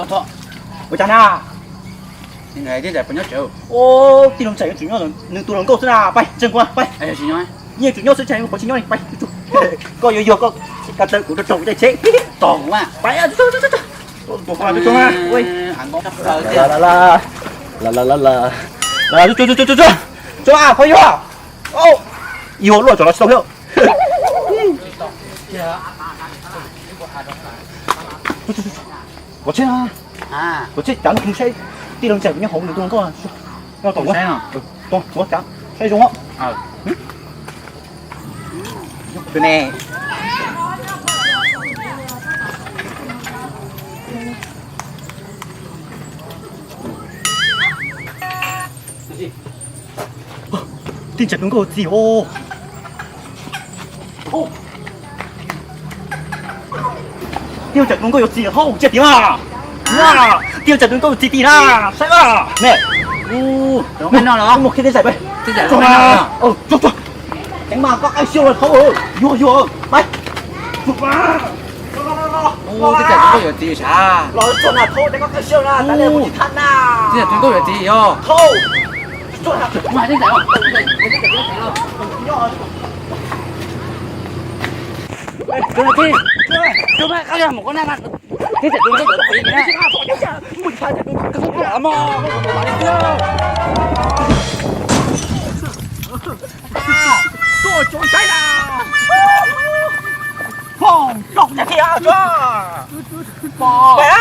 Thôi. Ôi cha na. Cái này thế này phải nhớ chịu. Ô, đi đồng chạy chủ nhau đừng tụi đồng câu thế nào, bay, chân qua, bay. Ai chỉ nói. Nhiều chủ nhau sẽ chạy một chính nhau này, bay. Coi vô coi. Cả tên của nó trộn chạy chết. Toàn quá. Bay à, tôi qua tôi qua. Ôi. Anh có Là cho à, phải vô. Ô. Vô luôn cho nó xong hiểu. Có chết à? À. Có chết chẳng không say. Đi đồng chạy với nhau hổng được tôi có. Nó tổng quá. Tôi có chẳng. Say đúng không? Từ nè. Tin chặt đúng có gì ô. Tiêu chặt đúng có gì không chết tiếng à. Nè, tiêu chặt đúng có gì tí na. Sai à. Nè. Đúng bên nó đó. Một khi đến giải bay. Thế giải bên nó. Cho. Cánh mà có ai siêu rồi không ơi. Vô. Bay. Phục mà. Ô, thế giải chúng tôi gì sao? Lo cho là thôi, để có cái siêu là ta lên một thân nào. Thế giải chúng tôi gì yo? Thôi. Cho là Ngoài thế giải không? Cái này kia. Chúng ta có ra một con nam ăn. Thế giải chúng tôi gì nhá? Mình phải để Cái không có mà. tôi trốn cháy là. Không, đọc nhà kia cho. Bò. Bé.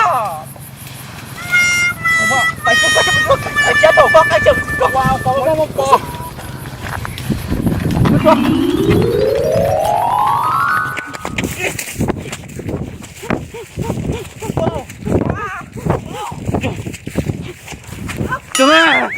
Phải chết đầu con cái chừng. Bò. Chúng ta.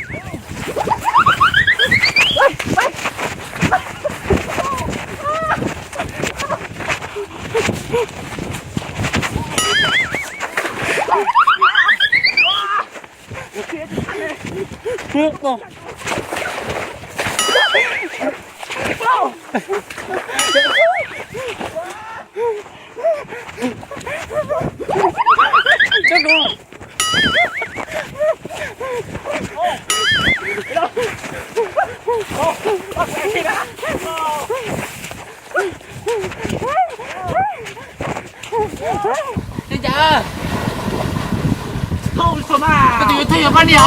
Không sao mà. Cái gì thấy con nhiều?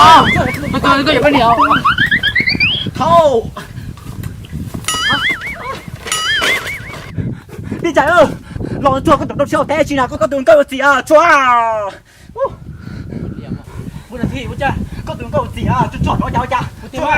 Cái gì con nhiều? Không. Đi chạy ơi. Lo cho con tổng siêu thế chỉ là có đường câu gì à? Cho. Bữa nay thì bữa cha có đường câu gì à? Cho nó nhau cha. Cho.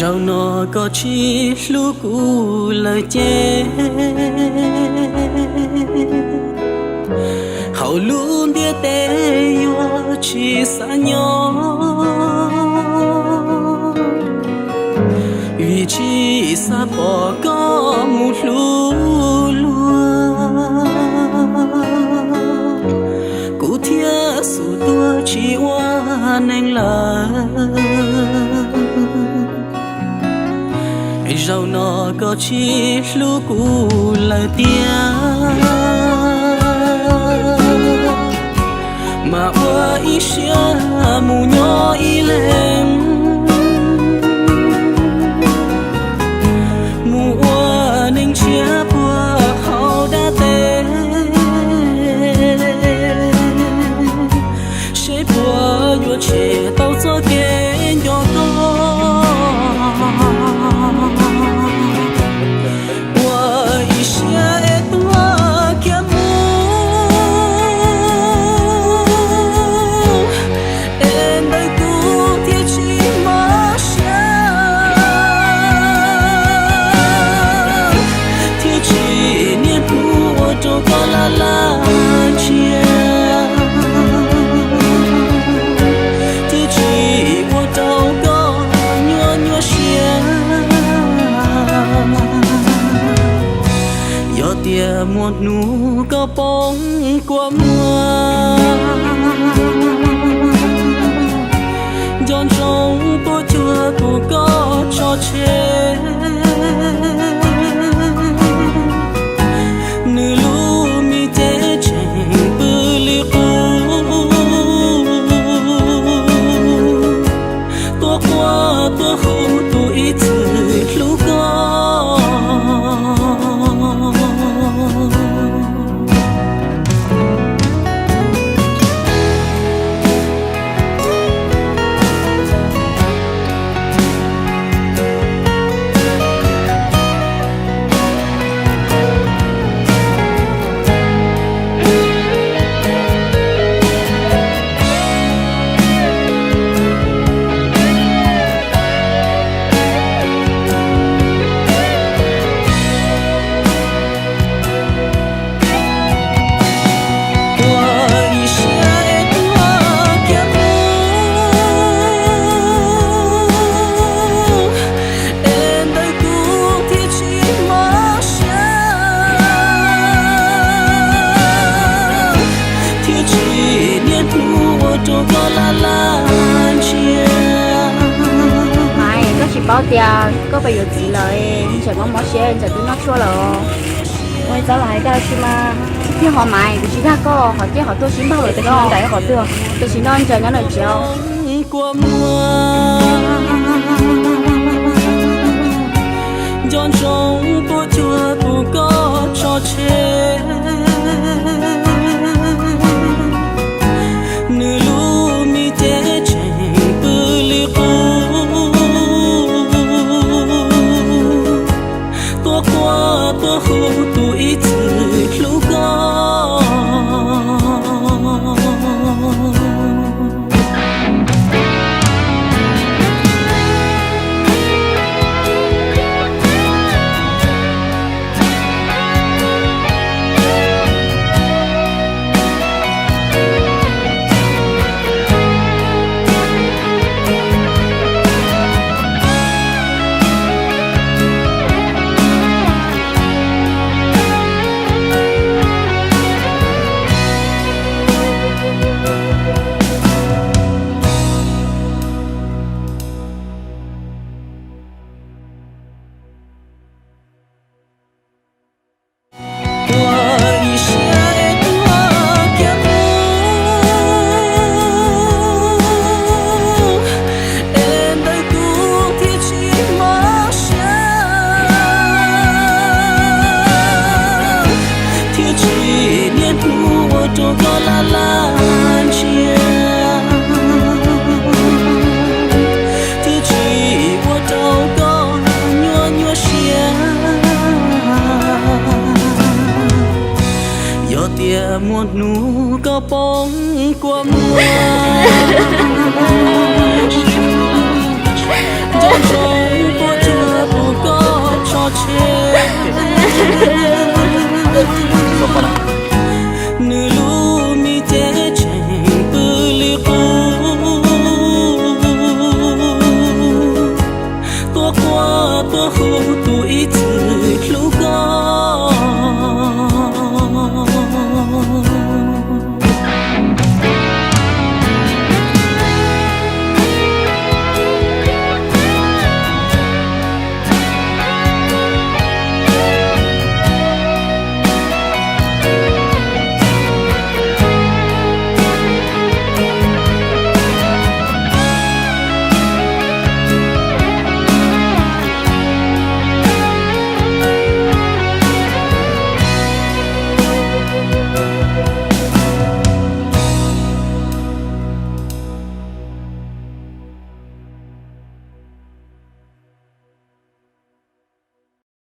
Rau nó có chi lúc cũ lời chê hậu luôn đĩa té yo chỉ xa nhỏ vì chỉ xa bỏ có một lúc lúa cụ thia su tua chỉ hoa neng là rau nó có chi lúc cũ lời tiếng mà qua ý xia mù nhỏ ý lên mù hoa nên chia qua hậu đã tê sẽ qua vô trẻ tao cho kê nhỏ la la chia tia một nụ có bóng của mưa giòn trong cô chưa cô có cho chết nữ lu mi thế chênh bư li tua qua tua khu tu ít lúc có bao tiền có bao giờ chỉ lời chỉ có mỗi xe chỉ tôi nói xua rồi ôi cháu lại cái gì mà khi họ mày thì chỉ ra có họ chỉ họ tôi xin bao rồi tôi nói đại họ được tôi xin non chờ nhớ lời chiều giòn trong cô chưa cô có cho chết nữ lu mi thế chênh bư li tua qua tua khu tu ít lúc có một nụ có bóng của mưa